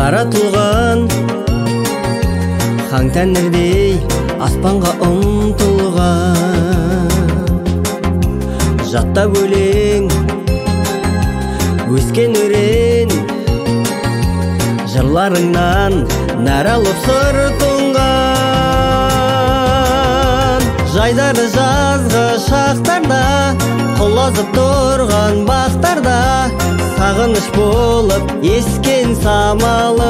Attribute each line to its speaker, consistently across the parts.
Speaker 1: жаратылған хаң тәңірдей аспанға ұмтылған, жаттап өлең өскен өрен, жырларыңнан нәр алып сыр тұнған. Жайдары жазғы шақтарда, құлазып тұрған бақтарда, сағыныш болып ескен самалың.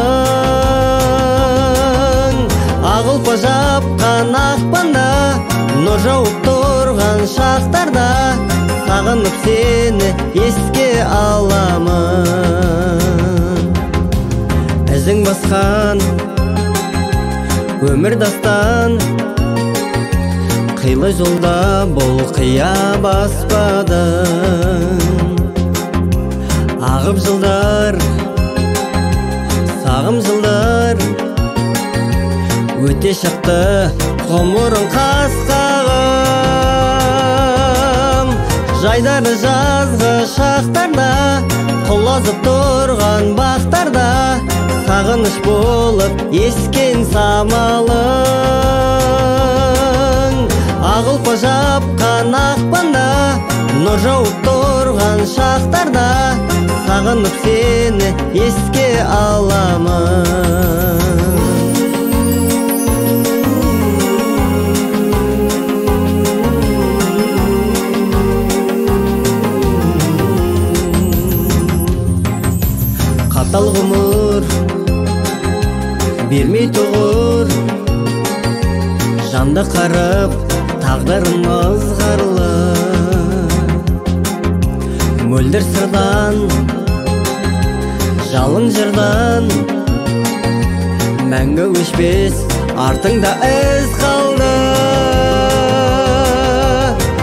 Speaker 1: Ағылпа жапқан ақпанда, нұр жауып тұрған шақтарда, сағынып сені еске аламын. Ізің басқан өмір дастан, қилы жолда бұл қия баспадың. Ағып жылдар, сағым жылдар, өте шықты ғұмырың қасқағым. Жайдары жазғы шақтарда, құлазып тұрған бақтарда, сағыныш болып ескен самалың. Ағылпа жапқан ақпанда, нұр жауып тұрған шақтарда, сағынып сені еске аламын. Қатал ғұмыр бермей тұғыр, жанды қарып тағдырымыз ғарлы. Мөлдір сырдан, жалын жырдан, мәңгі өшпес артыңда із қалды.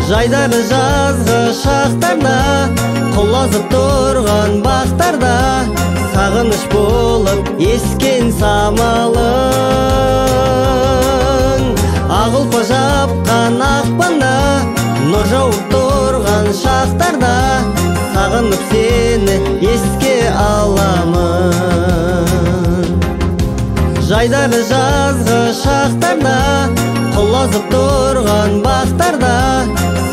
Speaker 1: Жайдары жазғы шақтарда, құлазып тұрған бақтарда, сағыныш болып ескен самалың. Ағылпа жапқан ақпанда, нұр жауып тұрған шақтарда, сағынып сені еске аламын. Жайдары жазғы шақтарда, құлазып тұрған бақтарда,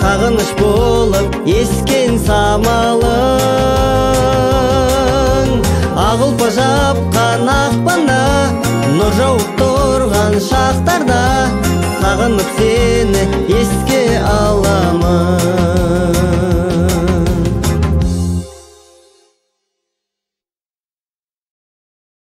Speaker 1: сағыныш болып ескен самалың. Ағылпа жапқан ақпанда, нұр жауып тұрған шақтарда, сағынып сені еске